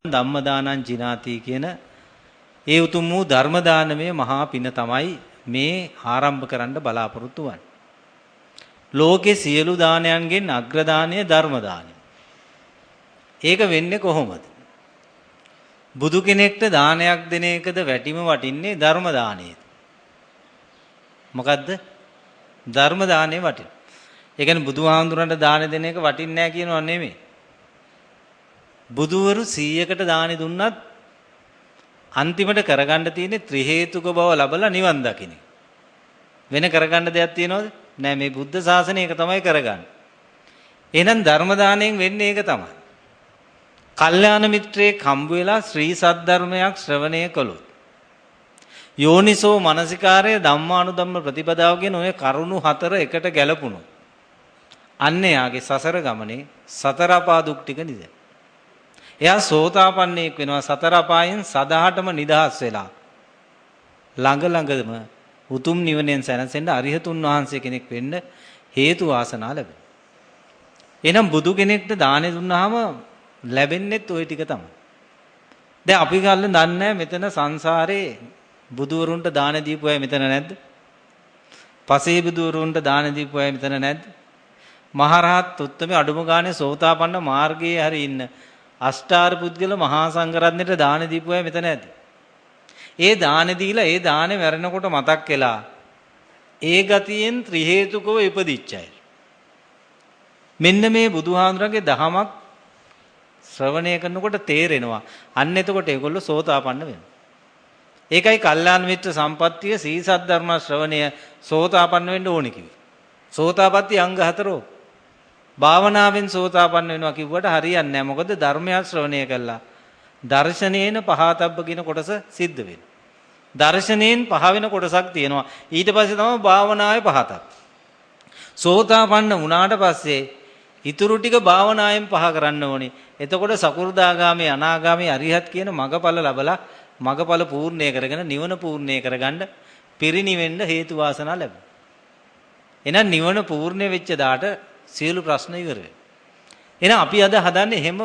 ධම්මදානං ජිනාති කියන ඒ උතුම් වූ ධර්ම දානමය මහා පින තමයි මේ ආරම්භ කරන්න බලාපොරොත්තු වන්නේ. ලෝකේ සියලු දානයන්ගෙන් අග්‍ර දානය ධර්ම දානය. ඒක වෙන්නේ කොහොමද? බුදු කෙනෙක්ට දානයක් දෙන එකද වැටිම වටින්නේ ධර්ම දානයේද? මොකද්ද? ධර්ම දානේ වටින. ඒ කියන්නේ බුදුහාමුදුරන්ට දාන දෙන එක වටින්නේ නැහැ කියනව නෙමෙයි. බුදුවරු 100කට දානි දුන්නත් අන්තිමට කරගන්න තියෙන්නේ ත්‍රි හේතුක බව ලැබලා නිවන් දකින්න. වෙන කරගන්න දෙයක් තියනවද? නෑ, මේ බුද්ධ ශාසනය එක තමයි කරගන්නේ. එහෙනම් ධර්ම දාණයෙන් වෙන්නේ ඒක තමයි. කල්යාණ මිත්‍රයෙක් හම්බ වෙලා ශ්‍රී සද්ධර්මයක් ශ්‍රවණය කළොත් යෝනිසෝ මනසිකාරය ධම්මානුධම්ම ප්‍රතිපදාව කියන ඔය කරුණු 4 එකට ගැලපුණොත් අන්න යාගේ සසර ගමනේ සතර අපා දුක් ටික නිදෙන. එයා සෝතාපන්නෙක් වෙනවා. සතර අපායන් සදාටම නිදහස් වෙලා ළඟම උතුම් නිවනෙන් සැනසෙන්න අරිහතුන් වහන්සේ කෙනෙක් වෙන්න හේතු වාසනා ලැබෙනවා. එහෙනම් බුදු කෙනෙක්ට දානෙ දුන්නාම ලැබෙන්නේත් ওই ටික තමයි. දැන් අපි ගල්ල දන්නේ මෙතන සංසාරේ බුදුවරුන්ට දාන දීපු අය මෙතන නැද්ද? පසේ බුදුවරුන්ට දාන දීපු අය මෙතන නැද්ද? මහරහත් උත්තමේ අඩුම ගානේ සෝතාපන්න මාර්ගයේ හරි ඉන්න අෂ්ටාර පුද්ගල මහා සංඝරත්නයට දාන දීපු අය මෙතන නැද්ද? ඒ දාන දීලා ඒ දානේ මැරෙනකොට මතක් වෙලා ඒ ගතියෙන් ත්‍රි හේතුකව ඉපදිච්ච අය. මෙන්න මේ බුදුහාමුදුරන්ගේ දහමක් ශ්‍රවණය කරනකොට තේරෙනවා. අන්න එතකොට ඒගොල්ලෝ සෝතාපන්න වෙනවා. ඒකයි කල්යාණ මිත්‍ර සම්පත්තිය සීසත් ධර්ම ශ්‍රවණය සෝතාපන්න වෙන්න ඕනේ කිව්වේ. සෝතාපට්ටි අංග 4. භාවනාවෙන් සෝතාපන්න වෙනවා කිව්වට හරියන්නේ නැහැ. මොකද ධර්මය ශ්‍රවණය කළා. දර්ශනේන පහතබ්බ කියන කොටස සිද්ධ වෙනවා. දර්ශනයෙන් පහ වෙන කොටසක් තියෙනවා. ඊට පස්සේ තමයි භාවනාවේ පහතක්. සෝතාපන්න වුණාට පස්සේ ඉතුරු ටික භාවනාවෙන් පහ කරන්න ඕනේ. එතකොට සකු르දාගාමී අනාගාමී අරිහත් කියන මගඵල ලැබලා මගඵල පූර්ණය කරගෙන නිවන පූර්ණය කරගන්න පිරිනිවෙන්න හේතු වාසනා ලැබෙනවා. එහෙනම් නිවන පූර්ණය වෙච්ච දාට සියලු ප්‍රශ්න ඉවර වෙනවා. එහෙනම් අපි අද හදන්නේ එහෙම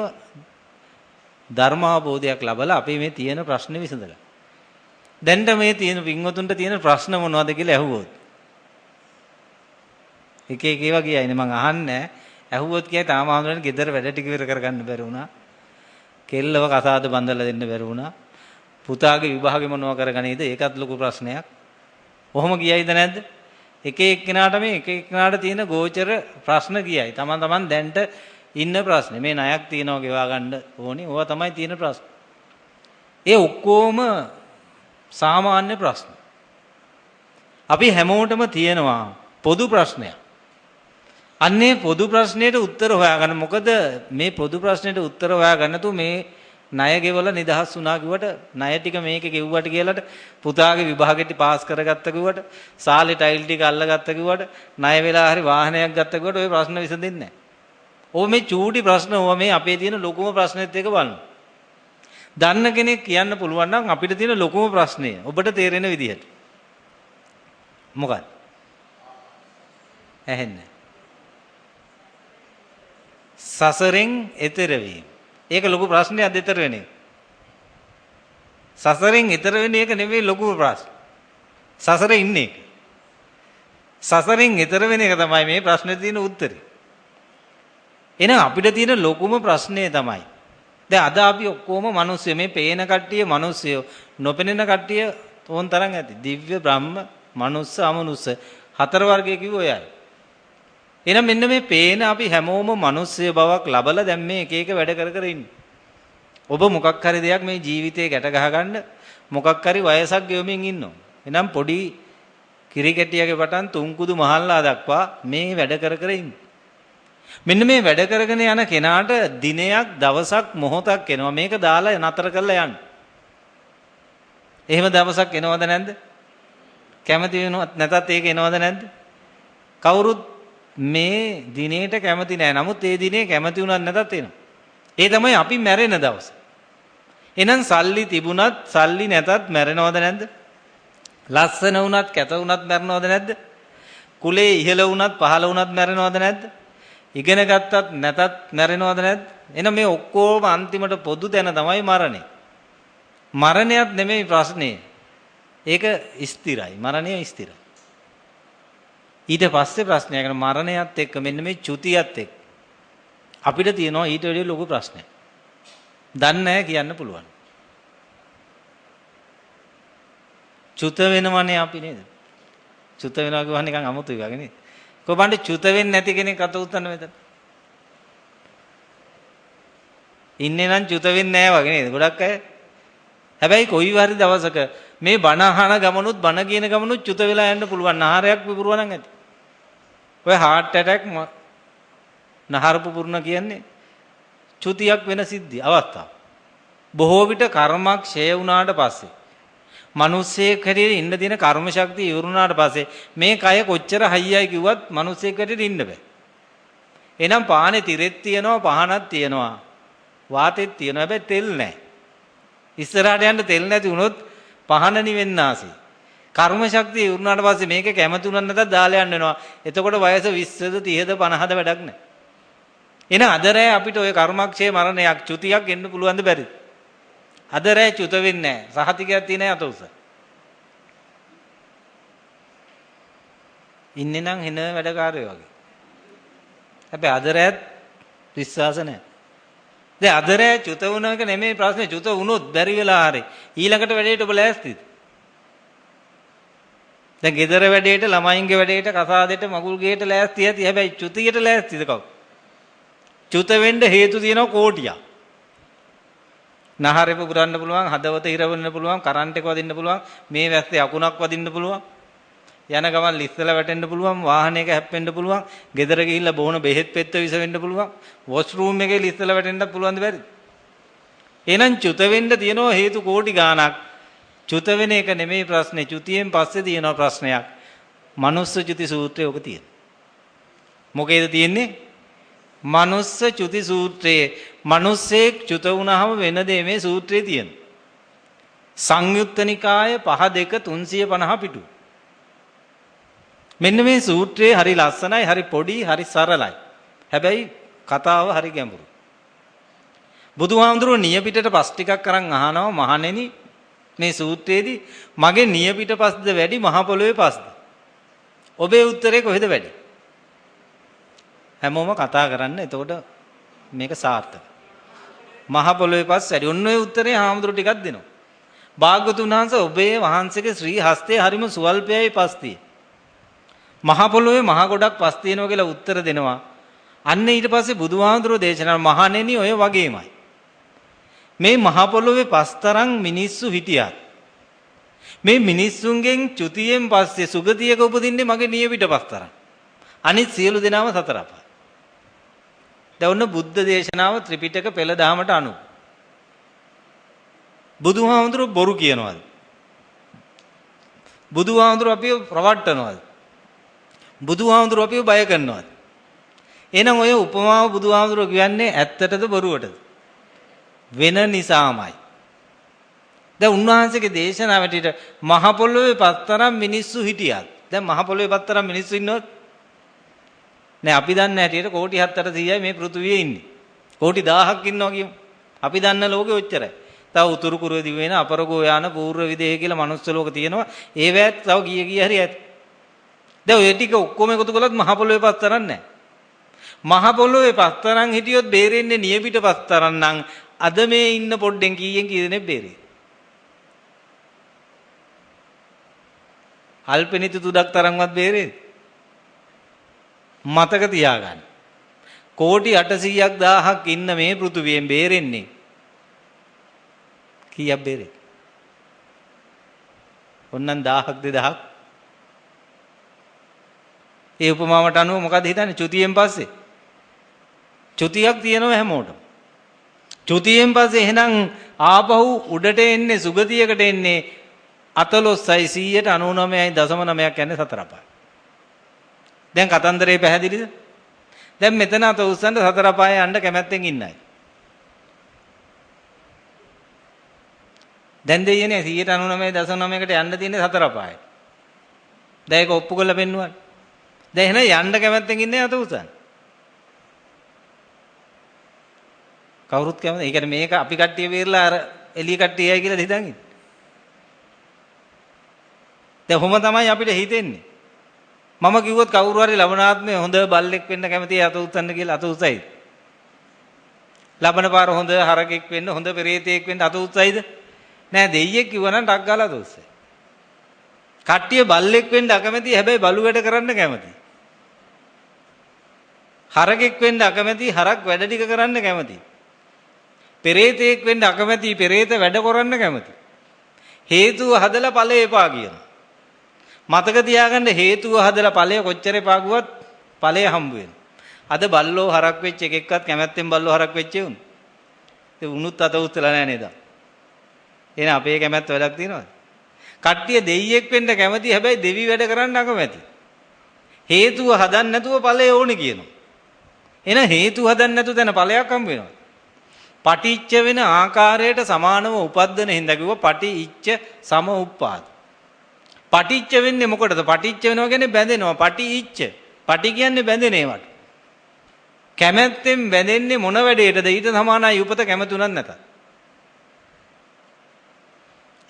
ධර්මාබෝධයක් ලැබලා අපි මේ තියෙන ප්‍රශ්න විසඳලා. දැන්ට මේ තියෙන පින්වතුන්ට තියෙන ප්‍රශ්න මොනවද කියලා ඇහුවොත් එක ඒවා කියයිනේ මං අහන්නේ. ඇහුවොත් කියයි තාම ආන්දරනේ ගෙදර වැඩ ටික ඉවර කරගන්න බැරි වුණා. කෙල්ලව කසාද බඳලා දෙන්න බැරි වුණා. පුතාගේ විභාගෙ මොනව කරගන්නේද? ඒකත් ලොකු ප්‍රශ්නයක්. ඔහොම කියයිද නැද්ද? එක එක්කෙනාට මේ එක එක්කෙනාට තියෙන ගෝචර ප්‍රශ්න කියයි. තමන් දැන්ට ඉන්න ප්‍රශ්නේ. මේ ණයක් තියනවා ගෙවා ගන්න ඕනේ. ඕවා තමයි තියෙන ප්‍රශ්න. ඒ ඔක්කොම සාමාන්‍ය ප්‍රශ්න. අපි හැමෝටම තියෙනවා පොදු ප්‍රශ්නයක්. අන්නේ පොදු ප්‍රශ්නෙට උත්තර හොයාගන්න. මොකද මේ පොදු ප්‍රශ්නෙට උත්තර හොයාගන්න තු මේ ණය ගෙවලා නිදහස් වුණා කිව්වට ණය ටික මේක ගෙව්වට කියලාට පුතාගේ විභාගෙට පාස් කරගත්ත කිව්වට සාලේ ටයිල් ටික අල්ලගත්ත කිව්වට ණය වෙලා හරි වාහනයක් ගත්ත කිව්වට ওই ප්‍රශ්න විසඳෙන්නේ නැහැ. ඕ මේ චූටි ප්‍රශ්න ඕවා මේ අපේ තියෙන ලොකුම ප්‍රශ්නෙත් එක බලන්න. දන්න කෙනෙක් කියන්න පුළුවන් නම් අපිට තියෙන ලොකුම ප්‍රශ්නය ඔබට තේරෙන විදිහට. මොකක්ද? ඇහෙන්නේ. සසරෙන් එතර වීම. ඒක ලොකු ප්‍රශ්නයක් දෙතර වෙන එක. සසරෙන් එතර වෙන එක නෙවෙයි ලොකුම ප්‍රශ්න. සසරේ ඉන්නේ එක. සසරෙන් එතර වෙන එක තමයි මේ ප්‍රශ්නේ තියෙන උත්තරේ. එහෙනම් අපිට තියෙන ලොකුම ප්‍රශ්නේ තමයි. දැන් අද අපි ඔක්කොම මිනිස්සු මේ පේන කට්ටිය මිනිස්සු නොපෙනෙන කට්ටිය තෝන් තරම් ඇති. දිව්‍ය බ්‍රහ්ම මනුස්ස අමනුස්ස 4 වර්ගයේ කිව්ව ඔයයි. එහෙනම් මෙන්න මේ පේන අපි හැමෝම මිනිස්සය බවක් ලබලා දැන් මේ එක එක වැඩ කර ඉන්නේ. ඔබ මොකක් හරි දෙයක් මේ ජීවිතේ ගැට ගහගන්න මොකක් හරි වයසක් ගෙවමින් ඉන්නවා. එහෙනම් පොඩි කිරිකැටියගේ පටන් තුන්කුදු මහල්ලා දක්වා මේ වැඩ කර ඉන්නේ. මෙන්න මේ වැඩ කරගෙන යන කෙනාට දිනයක් දවසක් මොහොතක් එනවා. මේක දාලා නතර කරලා යන්න. එහෙම දවසක් එනවද නැද්ද? කැමති වෙනවත් නැතත් ඒක එනවද නැද්ද? කවුරුත් මේ දිනේට කැමති නෑ. නමුත් ඒ දිනේ කැමති වුණත් නැතත් එනවා. ඒ තමයි අපි මැරෙන දවස. එහෙනම් සල්ලි තිබුණත් සල්ලි නැතත් මැරෙනවද නැද්ද? ලස්සන වුණත් කැත වුණත් මැරෙනවද නැද්ද? කුලේ ඉහළ වුණත් පහළ වුණත් මැරෙනවද නැද්ද? ඉගෙන ගත්තත් නැතත් මැරෙනවද නැද්ද? එහෙනම් මේ ඔක්කොම අන්තිමට පොදු තැන තමයි මරණය. මරණයත් නෙමෙයි ප්‍රශ්නේ. ඒක ස්ථිරයි. මරණය ස්ථිරයි. ඊට පස්සේ ප්‍රශ්නයක් කරන මරණයත් එක්ක මෙන්න මේ චුතියත් එක්ක අපිට තියෙනවා ඊට වඩා ලොකු ප්‍රශ්නයක්. දන්නේ නැහැ කියන්න පුළුවන්. චුත වෙනවනේ අපි නේද? චුත වෙනවා කියවන්නේ නිකන් අමුතුයි වගේ නේද? කොහොමද චුත වෙන්නේ නැති කෙනෙක් අත උස්සන්න මෙතන? ඉන්නේ නම් චුත වෙන්නේ නැහැ වගේ නේද? ගොඩක් අය. හැබැයි කොයි හරි දවසක මේ බණ අහන ගමනුත් බණ කියන ගමනුත් චුත වෙලා යන්න පුළුවන්. ආහාරයක් පිපුරුවා නම් ඇති. ඔය heart attack නහර පුපුරන කියන්නේ චුතියක් වෙන සිද්ධි අවස්ථාව. බොහෝ විට කර්මක් ඡය වුණාට පස්සේ මිනිස්සෙක් හැටියට ඉන්න දින කර්ම ශක්තිය ඉවරුණාට පස්සේ මේ කය කොච්චර හයියයි කිව්වත් මිනිස්සෙක් හැටියට ඉන්න බෑ. එහෙනම් පානේ තිරෙත් තියනවා පහනක් තියනවා වාතෙත් තියනවා හැබැයි තෙල් නැහැ. ඉස්සරහට යන්න තෙල් නැති වුණොත් පහන නිවෙන්න ආසයි. කර්ම ශක්තිය ඉවරුණාට පස්සේ මේක කැමති උනත් නැත්නම් දාලා යන්න වෙනවා. එතකොට වයස 20ද 30ද 50ද වැඩක් නැහැ. එන අද රෑ අපිට ওই කර්මක්ෂය මරණයක් චුතියක් එන්න පුළුවන්ද බැරිද? අද රෑ චුත වෙන්නේ නැහැ. සහතිකයක් තියෙන අත උස. ඉන්නේ නම් එන වැඩකාරයෝ වගේ. හැබැයි අද රෑත් විශ්වාස නැහැ. දැන් අද රෑ චුත වුණ එක නෙමෙයි ප්‍රශ්නේ. චුත වුණොත් බැරි වෙලා හරි ඊළඟට වැඩේට ඔබ ලෑස්තිද? දැන් ගෙදර වැඩේට ළමයින්ගේ වැඩේට කසාදෙට මගුල් ගේට ලෑස්ති ඇති. හැබැයි චුතියට ලෑස්තිද කවුද? චුත වෙන්න හේතු තියෙනවා කෝටියක්. නහරෙ පුරන්න පුළුවන්, හදවත හිරවෙන්න පුළුවන්, කරන්ට් එක වදින්න පුළුවන්, මේ වැස්සේ අකුණක් වදින්න පුළුවන්, යන ගමන් ලිස්සලා වැටෙන්න පුළුවන්, වාහනයක හැප්පෙන්න පුළුවන්, ගෙදර ගිහිල්ලා බොහොන බෙහෙත් පෙත්ත විස වෙන්න පුළුවන්, වොෂ්රූම් එකේ ලිස්සලා වැටෙන්නත් පුළුවන්ද බැරිද? එහෙනම් චුත වෙන්න තියෙනවා හේතු කෝටි ගාණක්. චුත වෙන එක නෙමෙයි ප්‍රශ්නේ. චුතියෙන් පස්සේ තියෙනවා ප්‍රශ්නයක්. මනුස්ස චුති සූත්‍රයේ ඔක තියෙනවා. මොකේද තියෙන්නේ? මනුස්ස චුති සූත්‍රයේ මනුස්සෙක් චුත වුණාම වෙන දේ මේ සූත්‍රයේ තියෙනවා. සංයුත්ත නිකාය 5.2 350 පිටු. මෙන්න මේ සූත්‍රයේ හරි ලස්සනයි, හරි පොඩි, හරි සරලයි. හැබැයි කතාව හරි ගැඹුරුයි. බුදුහාමුදුරුවෝ නියපිටට පස් ටිකක් අරන් අහනවා මහණෙනි මේ සූත්‍රයේදී මගේ නියපිට පස්ද වැඩි මහ පොළොවේ පස්ද? ඔබේ උත්තරේ කොහෙද වැඩි? හැමෝම කතා කරන්න. එතකොට මේක සාර්ථක. මහ පොළොවේ පස් වැඩි. ඔන්න ඔය උත්තරේ හාමුදුරු ටිකක් දෙනවා. භාග්‍යවතුන් වහන්සේ ඔබේ වහන්සේගේ ශ්‍රී හස්තයේ හරිම සුවල්පයයි පස් තියෙන්නේ. මහ පොළොවේ මහ ගොඩක් පස් තියෙනවා කියලා උත්තර දෙනවා. අන්න ඊට පස්සේ බුදුහාමුදුරුවෝ දේශනා මහණෙනි ඔය වගේමයි. මේ මහ පොළොවේ පස්තරන් මිනිස්සු හිටියත් මේ මිනිස්සුන්ගෙන් චුතියෙන් පස්සේ සුගතියක උපදින්නේ මගේ නියපිට පස්තරන්. අනිත් සියලු දෙනාම සතර අපාය. දැන් ඔන්න බුද්ධ දේශනාව ත්‍රිපිටක පෙළ දහමට අනුව. බුදුහාමුදුරුවෝ බොරු කියනවාද? බුදුහාමුදුරුවෝ අපිව ප්‍රවට්ටනවාද? බුදුහාමුදුරුවෝ අපිව බය කරනවාද? එහෙනම් ඔය උපමාව බුදුහාමුදුරුවෝ කියන්නේ ඇත්තටද බොරුවටද? වෙන නිසාමයි. දැන් උන්වහන්සේගේ දේශනාවට මහ පොළොවේ පස්තරම් මිනිස්සු හිටියත් දැන් මහ පොළොවේ පස්තරම් මිනිස්සු ඉන්නවද? නෑ අපි දන්න හැටියට කෝටි 7-800යි මේ පෘථුවියේ ඉන්නේ. කෝටි 1000ක් ඉන්නවා කියමු. අපි දන්න ලෝකෙ ඔච්චරයි. තව උතුරු කුරු දිවයින අපරගෝ යාන පූර්ව විදේහ කියලා මනුස්ස ලෝක තියෙනවා. ඒවැත් තව ගිය හරි ඇති. දැන් ඔය ටික ඔක්කොම එකතු කළොත් මහ පොළොවේ පස්තරම් නෑ. මහ පොළොවේ පස්තරම් හිටියොත් බේරෙන්නේ නියපිට පස්තරම් නම් අද මේ ඉන්න පොඩ්ඩෙන් කීයෙන් කී දෙනෙක් බේරෙයි? අල්පෙනිත තුඩක් තරම්වත් බේරෙයිද? මතක තියාගන්න. කෝටි 800ක් 1000ක් ඉන්න මේ පෘථුවියෙන් බේරෙන්නේ කීයක් බේරෙයි? ඔන්නම් 1000ක් 2000ක්. ඒ උපමාවට අනුව මොකද හිතන්නේ? චුතියෙන් පස්සේ චුතියක් තියෙනවා හැමෝටම. චුතියෙන් පස්සේ එහෙනම් ආපහු උඩට එන්නේ සුගතියකට එන්නේ 14යි 199.9ක් යන්නේ සතර අපාය. දැන් කතන්දරේ පැහැදිලිද? දැන් මෙතන අත උස්සන්න සතර අපාය යන්න කැමැත්තෙන් ඉන්නයි. දැන් දෙයියනේ 199.9කට යන්න තියෙන්නේ සතර අපාය. දැන් ඒක ඔප්පු කරලා පෙන්නුවා. දැන් එහෙනම් යන්න කැමැත්තෙන් ඉන්නේ අත උස්සන්න. කවුරුත් කැමති. ඒ කියන්නේ මේක අපි කට්ටිය බේරලා අර එළිය කට්ටියයි කියලා හිතන් ඉන්නේ. දැන් කොහොම තමයි අපිට හිතෙන්නේ. මම කිව්වොත් කවුරු හරි ලබනාත්මේ හොඳ බල්ලෙක් වෙන්න කැමතියි අත උස්සන්න කියලා අත උස්සයිද? ලබන පාර හොඳ හරකෙක් වෙන්න හොඳ පෙරේතෙක් වෙන්න අත උස්සයිද? නෑ දෙයියෙක් කිව්වනම් ටක් ගාලා අත උස්සයි. කට්ටිය බල්ලෙක් වෙන්න අකමැති හැබැයි බලු වැඩ කරන්න කැමතියි. හරකෙක් වෙන්න අකමැති හරක් වැඩ ටික කරන්න කැමතියි. පෙරේතෙක් වෙන්න අකමැති පෙරේත වැඩ කරන්න කැමතියි. හේතුව හදලා ඵලය එපා කියනවා. මතක තියාගන්න හේතුව හදලා ඵලය කොච්චර එපාගුවත් ඵලය හම්බ වෙනවා. අද බල්ලෝ හරක් වෙච්ච එකෙක්වත් කැමැත්තෙන් බල්ලෝ හරක් වෙච්ච උන්. ඒ උනුත් අත උස්සලා නැහැ නේද? එහෙනම් අපේ කැමැත්ත වැඩක් තියනවද? කට්ටිය දෙයියෙක් වෙන්න කැමති හැබැයි දෙවි වැඩ කරන්න අකමැති. හේතුව හදන්න නැතුව ඵලය ඕනේ කියනවා. එහෙනම් හේතුව හදන්න නැතුව දැන් ඵලයක් හම්බ වෙනවා. පටිච්ච වෙන ආකාරයට සමානව උපද්දන හින්දා කිව්වා පටිච්ච සම උප්පාද. පටිච්ච වෙන්නේ මොකටද? පටිච්ච වෙනවා කියන්නේ බැඳෙනවා. පටිච්ච. පටි කියන්නේ බැඳෙන ඒවට. කැමැත්තෙන් බැඳෙන්නේ මොන වැඩේටද? ඊට සමානයි උපත කැමතුණත් නැතත්.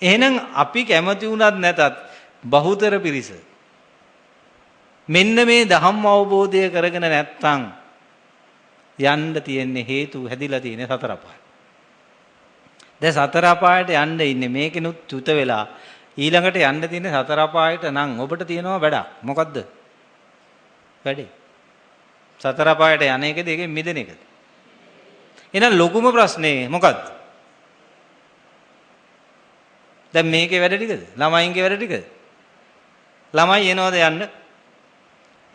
එහෙනම් අපි කැමති වුණත් නැතත් බහුතර පිරිස මෙන්න මේ ධම්ම අවබෝධය කරගෙන නැත්තම් යන්න තියෙන්නේ හේතු හැදිලා තියෙන්නේ සතර අපාය. දැන් සතර අපායට යන්න ඉන්නේ මේකෙනුත් චුත වෙලා ඊළඟට යන්න තියෙන්නේ සතර අපායට නම් ඔබට තියෙනවා වැඩක්. මොකද්ද? වැඩේ. සතර අපායට යන එකද ඒකෙන් මිදෙන එකද? එහෙනම් ලොකුම ප්‍රශ්නේ මොකද්ද? දැන් මේකේ වැඩ ටිකද? ළමයින්ගේ වැඩ ටිකද? ළමයි එනවද යන්න?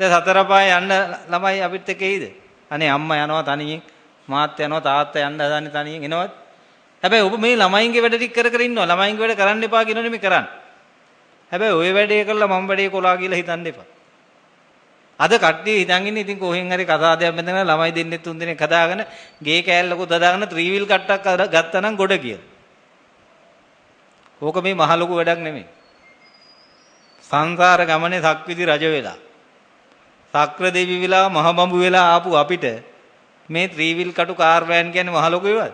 දැන් සතර අපාය යන්න ළමයි අපිත් එක්ක එයිද? අනේ අම්මා යනවා තනියෙන්, මාත් යනවා තාත්තා යන්න හදන්නේ තනියෙන් එනවද? හැබැයි ඔබ මේ ළමයින්ගේ වැඩ ටික කර කර ඉන්නවා. ළමයින්ගේ වැඩ කරන්න එපා කියනෝනේ මේ කරන්නේ. හැබැයි ওই වැඩේ කරලා මම වැඩේ කොලා කියලා හිතන්න එපා. අද කට්ටිය හිතන් ඉන්නේ ඉතින් කොහෙන් හරි කතාදයක් බඳගෙන ළමයි දෙන්නෙක් තුන් දෙනෙක් හදාගෙන ගේ කෑල්ලකුත් හදාගෙන ත්‍රිවිල් කට්ටක් ගත්තා නම් ගොඩ කියලා. ඕක මේ මහ ලොකු වැඩක් නෙමෙයි. සංසාර ගමනේ සක්විති රජ වෙලා සක්‍ර දෙවි වෙලා මහ බඹු වෙලා ආපු අපිට මේ ත්‍රිවිල් කටු කාර් වෑන් කියන්නේ මහ ලොකු ඒවාද?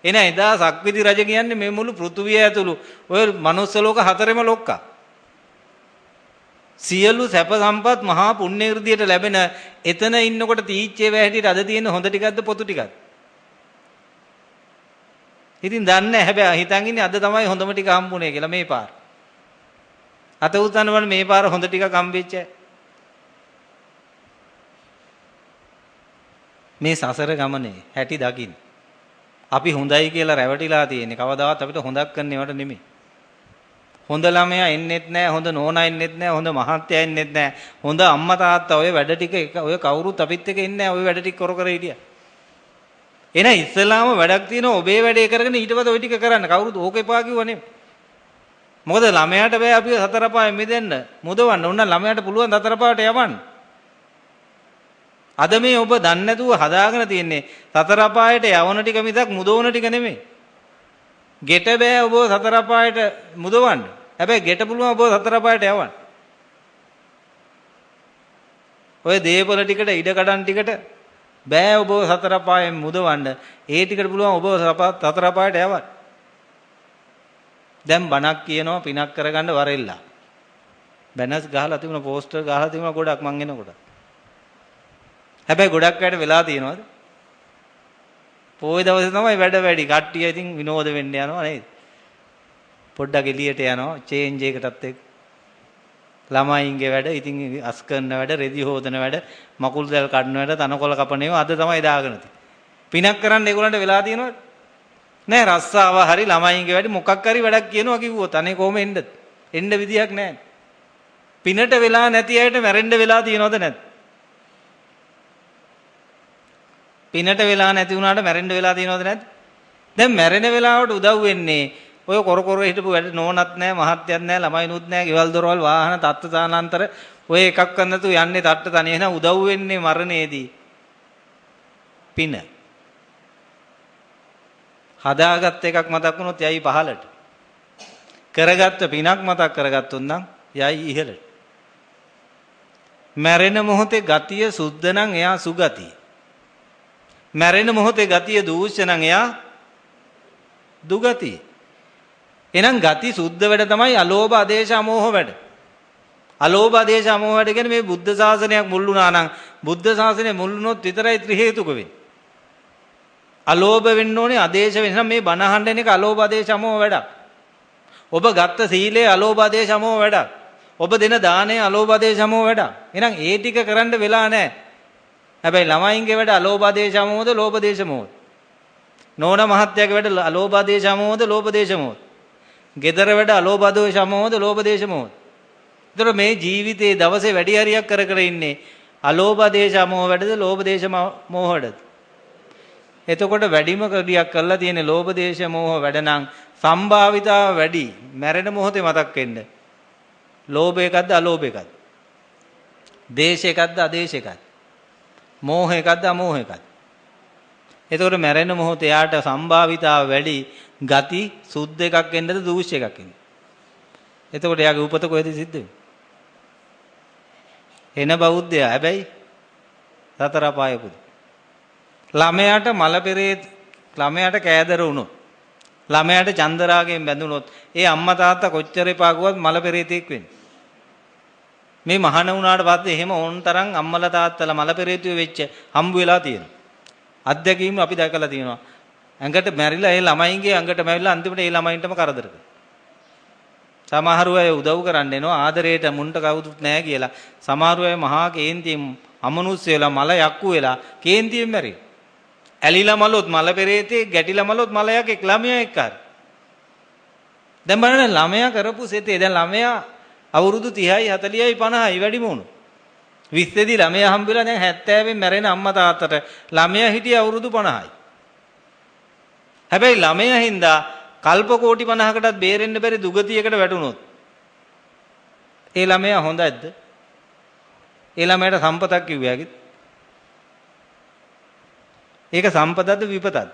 එන එදා සක්විති රජ කියන්නේ මේ මුළු පෘථුවිය ඇතුළු ඔය මනුස්ස ලෝක හතරෙම ලොක්කා. සියලු සැප සම්පත් මහා පුණ්‍ය irdiයට ලැබෙන එතන ඉන්නකොට තීච්චේ වැහැටියට අද තියෙන හොඳ ටිකක්ද පොතු ටිකක්ද? ඉතින් දන්නේ නැහැ හැබැයි හිතන් ඉන්නේ අද තමයි හොඳම ටික හම්බුනේ කියලා මේ පාර. අත උතනවල මේ පාර හොඳ ටිකක් හම්බෙච්ච. මේ සසර ගමනේ හැටි දකින්න. අපි හොඳයි කියලා රැවටිලා තියෙන්නේ කවදාවත් අපිට හොඳක් කරන්නේවට නෙමෙයි. හොඳ ළමයා එන්නෙත් නැහැ, හොඳ නෝනා එන්නෙත් නැහැ, හොඳ මහත්තයා එන්නෙත් නැහැ. හොඳ අම්මා තාත්තා ඔය වැඩ ටික ඔය කවුරුත් අපිත් එක්ක එන්නේ නැහැ. ඔය වැඩ ටික කර කර හිටියා. එන ඉස්සලාම වැඩක් තියෙනවා ඔබේ වැඩේ කරගෙන ඊට පස්සේ ওই ටික කරන්න. කවුරුත් ඕක එපා කිව්ව නෙමෙයි. මොකද ළමයාට බෑ අපි සතර පායෙන් මිදෙන්න මුදවන්න. උන්න ළමයාට පුළුවන් සතර පායට යවන්න. අද මේ ඔබ දන්නේ නැතුව හදාගෙන තියෙන්නේ සතර පායට යවන ටික මිසක් මුදවන ටික නෙමෙයි. ගෙට බෑ ඔබ සතර පායට මුදවන්න. හැබැයි ගෙට පුළුවන් ඔබ සතර පායට යවන්න. ඔය දේපල ටිකට ඉඩ කඩන් ටිකට බෑ ඔබ සතර පායෙන් මුදවන්න. ඒ ටිකට පුළුවන් ඔබ සතර පායට යවන්න. දැන් බණක් කියනවා පිනක් කරගන්න වරෙල්ලා. බැනර්ස් ගහලා තිබුණා, පෝස්ටර් ගහලා තිබුණා ගොඩක් මං එනකොට. හැබැයි ගොඩක් වැඩ වෙලා තියෙනවද? පොයි දවසේ තමයි වැඩ වැඩි. කට්ටිය ඉතින් විනෝද වෙන්න යනවා නේද? පොඩ්ඩක් එළියට යනවා චේන්ජ් එකකටත් එක්ක. ළමයින්ගේ වැඩ, ඉතින් අස් කරන වැඩ, රෙදි හොදන වැඩ, මකුල් දැල් කඩන වැඩ, තනකොළ කපන ඒවා අද තමයි දාගෙන තියෙන්නේ. පිනක් කරන්න ඒගොල්ලන්ට වෙලා තියෙනවද? නෑ. රස්සාව හරි ළමයින්ගේ වැඩ මොකක් හරි වැඩක් කියනවා කිව්වොත් අනේ කොහොම එන්නද? එන්න විදියක් නෑ. පිනට වෙලා නැති අයට මැරෙන්න වෙලා තියෙනවද නැද්ද? පිනට වෙලා නැති වුණාට මැරෙන්න වෙලා තියෙනවද නැද්ද? දැන් මැරෙන වෙලාවට උදව් වෙන්නේ ඔය කොර කොර හිටපු වැඩ නෝනත් නැහැ, මහත්යත් නැහැ, ළමයිනුත් නැහැ, ගෙවල් දොරවල් වාහන තත්ත්ව තානාන්තර ඔය එකක් කරන්න නැතුව යන්නේ තට්ට තනිය. එහෙනම් උදව් වෙන්නේ මරණයේදී පින. හදාගත්ත එකක් මතක් වුණොත් යයි පහළට. කරගත්ත පිනක් මතක් කරගත්තොත් නම් යයි ඉහළට. මැරෙන මොහොතේ ගතිය සුද්ධ නම් එයා සුගතිය. මැරෙන මොහොතේ ගතිය දූෂ්‍ය නම් එයා දුගතිය. එහෙනම් ගති සුද්ධ වැඩ තමයි අලෝභ ආදේශ අමෝහ වැඩ. අලෝභ ආදේශ අමෝහ වැඩ කියන්නේ මේ බුද්ධ ශාසනයක් මුල් වුණා නම් බුද්ධ ශාසනය මුල් වුණොත් විතරයි ත්‍රි හේතුක වෙන්නේ. අලෝභ වෙන්න ඕනේ ආදේශ වෙන්න මේ බණ අහන්න එක අලෝභ ආදේශ අමෝහ වැඩක්. ඔබ ගත්ත සීලය අලෝභ ආදේශ අමෝහ වැඩක්. ඔබ දෙන දාණය අලෝභ ආදේශ අමෝහ වැඩක්. එහෙනම් ඒ ටික කරන්න වෙලා නැහැ. හැබැයි ළමයින්ගේ වැඩ අලෝභ ආදේශ අමෝහද ලෝභ දේශ මොහොත. නෝන මහත්තයාගේ වැඩ අලෝභ ආදේශ අමෝහද ලෝභ දේශ මොහොත. gedara වැඩ අලෝභ ආදේශ අමෝහද ලෝභ දේශ මොහොත. ඒතර මේ ජීවිතයේ දවසේ වැඩි හරියක් කර කර ඉන්නේ අලෝභ ආදේශ අමෝහ වැඩද ලෝභ දේශ මොහ වැඩද. එතකොට වැඩිම ක්‍රියාවක් කරලා තියෙන්නේ ලෝභ දේශ මොහ වැඩ නම් සම්භාවිතාව වැඩි. මැරෙන මොහොතේ මතක් වෙන්න. ලෝභ එකක්ද අලෝභ එකක්ද? දේශ එකක්ද අදේශ එකක්ද? මෝහ එකක්ද අමෝහ එකක්ද? එතකොට මැරෙන මොහොතේ යාට සම්භාවිතාව වැඩි. ගති සුද්ධ එකක් එන්නද දූෂ්‍ය එකක් එන්නද? එතකොට යාගේ උපත කොහෙද සිද්ධ වෙන්නේ? එන බෞද්ධයා හැබැයි සතර අපාය පුද. ළමයාට මල පෙරේත ළමයාට කෑදර වුණොත් ළමයාට චන්දරාගයෙන් බැඳුනොත් ඒ අම්මා තාත්තා කොච්චර එපා ගුවත් මල පෙරේතෙක් වෙන්නේ. මේ මහාන වුණාට පස්සේ එහෙම ඕන තරම් අම්මලා තාත්තලා මල පෙරේතුය වෙච්ච හම්බ වෙලා තියෙනවා. අත්දැකීම් අපි දැකලා තියෙනවා. ඇඟට මැරිලා ඒ ළමයින්ගේ ඇඟට මැරිලා අන්තිමට ඒ ළමයින්ටම කරදර කරනවා. සමහරු අය උදව් කරන්න එනවා ආදරයට මුන්ට කවුරුත් නැහැ කියලා. සමහරු අය මහා කේන්තියෙන් අමනුෂ්‍ය වෙලා මල යක්කු වෙලා කේන්තියෙන් මැරෙනවා. ඇලිලා මලොත් මල පෙරේතේ ගැටිලා මලොත් මල යකෙක් ළමයා එක්ක හරි. දැන් බලන්න ළමයා කරපු සෙතේ දැන් ළමයා අවුරුදු 30යි 40යි 50යි වැඩිම වුණු. 20 දී ළමයා හම්බෙලා දැන් 70 මැරෙන අම්මා තාත්තට ළමයා හිටියේ අවුරුදු 50යි. හැබැයි ළමයා හින්දා කල්ප කෝටි 50කටත් බේරෙන්න බැරි දුගතියකට වැටුනොත් ඒ ළමයා හොඳයිද? ඒ ළමයාට සම්පතක් කිව්වෑගිත් ඒක සම්පතක්ද විපතක්ද?